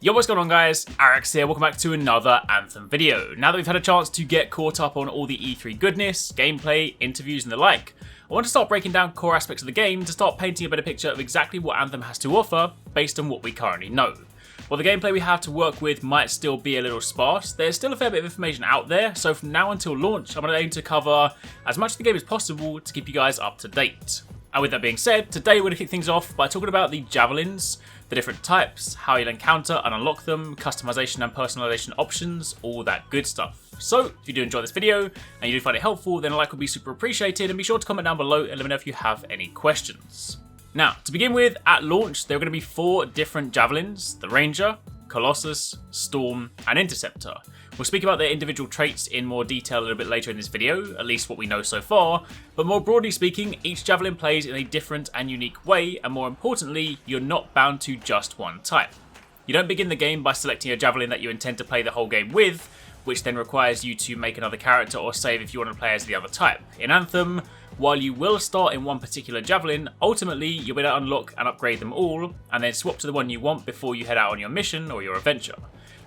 Yo, what's going on guys? Arekkz here, welcome back to another Anthem video. Now that we've had a chance to get caught up on all the E3 goodness, gameplay, interviews and the like, I want to start breaking down core aspects of the game to start painting a better picture of exactly what Anthem has to offer based on what we currently know. While the gameplay we have to work with might still be a little sparse, there's still a fair bit of information out there, so from now until launch I'm going to aim to cover as much of the game as possible to keep you guys up to date. And with that being said, today we're going to kick things off by talking about the Javelins, the different types, how you'll encounter and unlock them, customization and personalization options, all that good stuff. So, if you do enjoy this video and you do find it helpful, then a like would be super appreciated, and be sure to comment down below and let me know if you have any questions. Now, to begin with, at launch there are going to be 4 different Javelins: the Ranger, Colossus, Storm and Interceptor. We'll speak about their individual traits in more detail a little bit later in this video, at least what we know so far, but more broadly speaking, each Javelin plays in a different and unique way, and more importantly, you're not bound to just one type. You don't begin the game by selecting a Javelin that you intend to play the whole game with, which then requires you to make another character or save if you want to play as the other type. In Anthem, while you will start in one particular Javelin, ultimately you'll be able to unlock and upgrade them all, and then swap to the one you want before you head out on your mission or your adventure.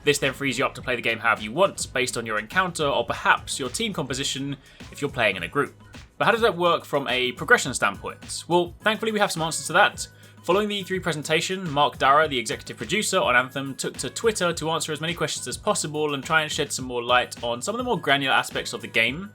This then frees you up to play the game however you want, based on your encounter or perhaps your team composition if you're playing in a group. But how does that work from a progression standpoint? Well, thankfully we have some answers to that. Following the E3 presentation, Mark Dara, the executive producer on Anthem, took to Twitter to answer as many questions as possible and try and shed some more light on some of the more granular aspects of the game.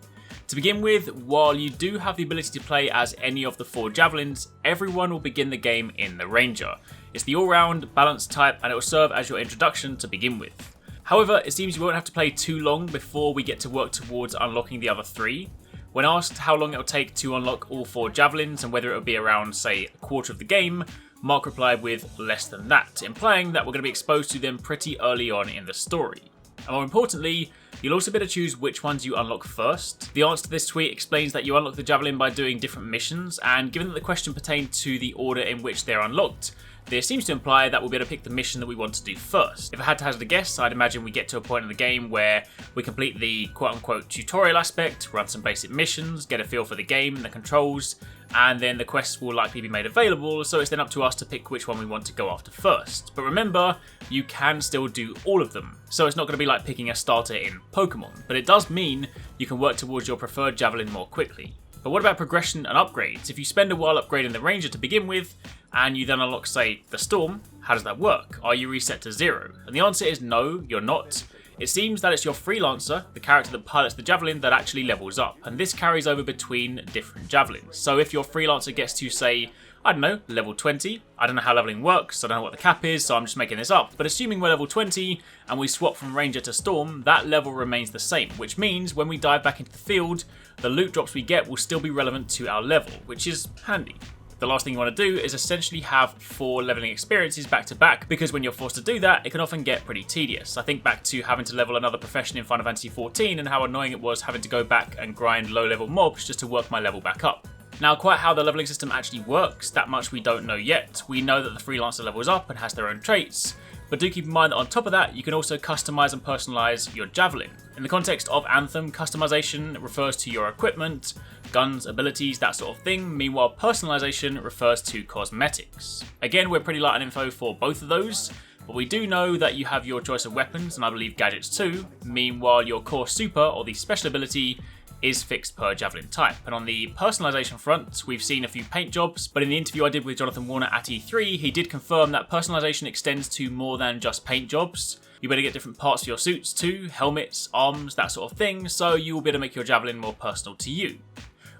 To begin with, while you do have the ability to play as any of the 4 Javelins, everyone will begin the game in the Ranger. It's the all-round, balanced type, and it will serve as your introduction to begin with. However, it seems you won't have to play too long before we get to work towards unlocking the other 3. When asked how long it will take to unlock all 4 Javelins and whether it will be around, say, a quarter of the game, Mark replied with less than that, implying that we're going to be exposed to them pretty early on in the story. And more importantly, you'll also be able to choose which ones you unlock first. The answer to this tweet explains that you unlock the Javelin by doing different missions, and given that the question pertained to the order in which they're unlocked, this seems to imply that we'll be able to pick the mission that we want to do first. If I had to hazard a guess, I'd imagine we get to a point in the game where we complete the quote-unquote tutorial aspect, run some basic missions, get a feel for the game and the controls, and then the quests will likely be made available, so it's then up to us to pick which one we want to go after first. But remember, you can still do all of them, so it's not going to be like picking a starter in Pokemon, but it does mean you can work towards your preferred Javelin more quickly. But what about progression and upgrades? If you spend a while upgrading the Ranger to begin with, and you then unlock, say, the Storm, how does that work? Are you reset to 0? And the answer is no, you're not. It seems that it's your Freelancer, the character that pilots the Javelin, that actually levels up, and this carries over between different Javelins. So if your Freelancer gets to, say, I don't know, level 20, I don't know how leveling works, I don't know what the cap is, so I'm just making this up, but assuming we're level 20 and we swap from Ranger to Storm, that level remains the same, which means when we dive back into the field, the loot drops we get will still be relevant to our level, which is handy. The last thing you want to do is essentially have 4 leveling experiences back to back, because when you're forced to do that, it can often get pretty tedious. I think back to having to level another profession in Final Fantasy XIV and how annoying it was having to go back and grind low level mobs just to work my level back up. Now, quite how the leveling system actually works, that much we don't know yet. We know that the Freelancer levels up and has their own traits, but do keep in mind that on top of that, you can also customize and personalize your Javelin. In the context of Anthem, customization refers to your equipment, guns, abilities, that sort of thing. Meanwhile, personalization refers to cosmetics. Again, we're pretty light on info for both of those, but we do know that you have your choice of weapons, and I believe gadgets too. Meanwhile, your core super, or the special ability, is fixed per Javelin type. And on the personalization front, we've seen a few paint jobs, but in the interview I did with Jonathan Warner at E3, he did confirm that personalization extends to more than just paint jobs. You better get different parts for your suits too, helmets, arms, that sort of thing, so you will be able to make your Javelin more personal to you.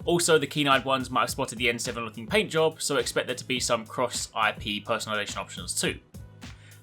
Also, the keen-eyed ones might have spotted the N7 looking paint job, so expect there to be some cross-IP personalization options too.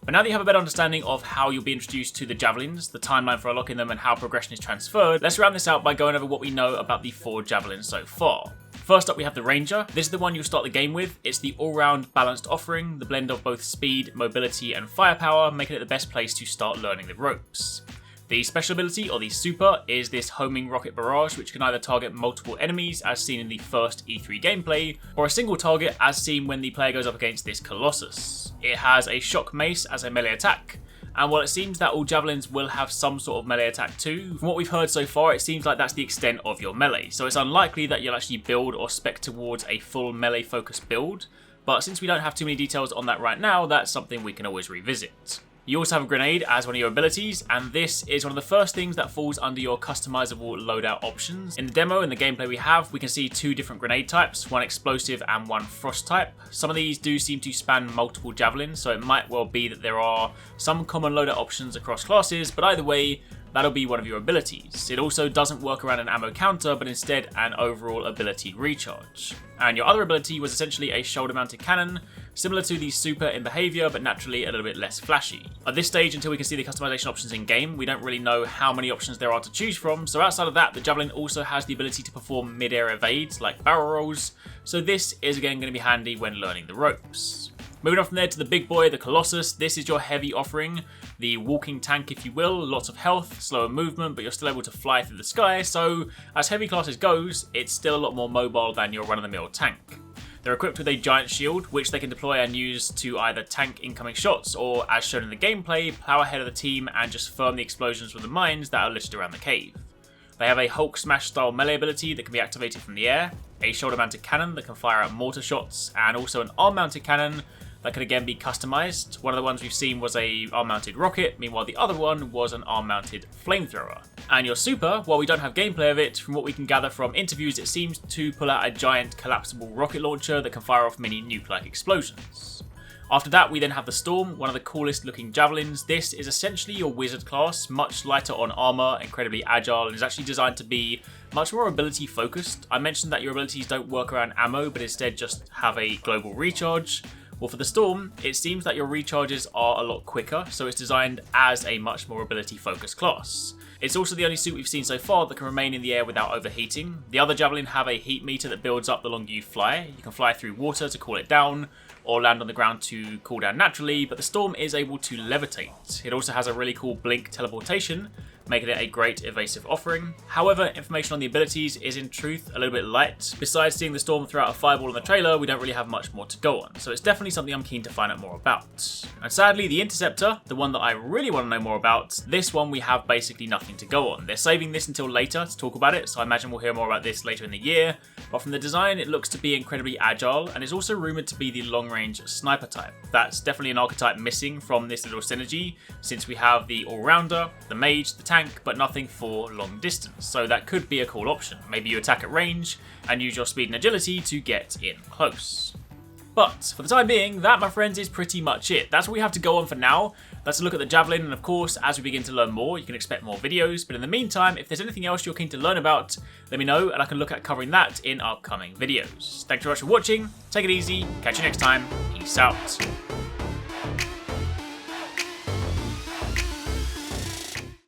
But now that you have a better understanding of how you'll be introduced to the Javelins, the timeline for unlocking them and how progression is transferred, let's round this out by going over what we know about the 4 Javelins so far. First up we have the Ranger. This is the one you'll start the game with. It's the all-round balanced offering, the blend of both speed, mobility and firepower, making it the best place to start learning the ropes. The special ability, or the super, is this homing rocket barrage, which can either target multiple enemies as seen in the first E3 gameplay, or a single target as seen when the player goes up against this Colossus. It has a shock mace as a melee attack, and while it seems that all Javelins will have some sort of melee attack too, from what we've heard so far it seems like that's the extent of your melee, so it's unlikely that you'll actually build or spec towards a full melee focused build, but since we don't have too many details on that right now, that's something we can always revisit. You also have a grenade as one of your abilities, and this is one of the first things that falls under your customizable loadout options. In the demo and the gameplay we can see 2 different grenade types, one explosive and one frost type. Some of these do seem to span multiple javelins, so it might well be that there are some common loadout options across classes, but either way, that'll be one of your abilities. It also doesn't work around an ammo counter, but instead an overall ability recharge. And your other ability was essentially a shoulder-mounted cannon, similar to the super in behaviour, but naturally a little bit less flashy. At this stage, until we can see the customization options in-game, we don't really know how many options there are to choose from, so outside of that, the Javelin also has the ability to perform mid-air evades, like barrel rolls, so this is again going to be handy when learning the ropes. Moving on from there to the big boy, the Colossus. This is your heavy offering, the walking tank if you will, lots of health, slower movement, but you're still able to fly through the sky, so as heavy classes goes, it's still a lot more mobile than your run-of-the-mill tank. They're equipped with a giant shield, which they can deploy and use to either tank incoming shots or, as shown in the gameplay, plow ahead of the team and just firm the explosions from the mines that are listed around the cave. They have a Hulk Smash style melee ability that can be activated from the air, a shoulder mounted cannon that can fire out mortar shots, and also an arm mounted cannon that could again be customized. One of the ones we've seen was a arm-mounted rocket, meanwhile the other one was an arm-mounted flamethrower. And your super, while we don't have gameplay of it, from what we can gather from interviews, it seems to pull out a giant collapsible rocket launcher that can fire off mini nuke-like explosions. After that, we then have the Storm, one of the coolest looking javelins. This is essentially your wizard class, much lighter on armor, incredibly agile, and is actually designed to be much more ability focused. I mentioned that your abilities don't work around ammo, but instead just have a global recharge. Well, for the Storm, it seems that your recharges are a lot quicker, so it's designed as a much more ability-focused class. It's also the only suit we've seen so far that can remain in the air without overheating. The other Javelin have a heat meter that builds up the longer you fly. You can fly through water to cool it down, or land on the ground to cool down naturally, but the Storm is able to levitate. It also has a really cool blink teleportation, making it a great evasive offering. However, information on the abilities is in truth a little bit light. Besides seeing the Storm throw out a fireball in the trailer, we don't really have much more to go on, so it's definitely something I'm keen to find out more about. And sadly, the Interceptor, the one that I really want to know more about, this one we have basically nothing to go on. They're saving this until later to talk about it, so I imagine we'll hear more about this later in the year, but from the design it looks to be incredibly agile, and is also rumoured to be the long-range sniper type. That's definitely an archetype missing from this little synergy, since we have the all-rounder, the mage, the tank, but nothing for long distance, so that could be a cool option. Maybe you attack at range and use your speed and agility to get in close. But for the time being, that, my friends, is pretty much it. That's what we have to go on for now. That's a look at the Javelin, and of course, as we begin to learn more, you can expect more videos. But in the meantime, if there's anything else you're keen to learn about, let me know, and I can look at covering that in upcoming videos. Thanks very much for watching, take it easy, catch you next time, peace out.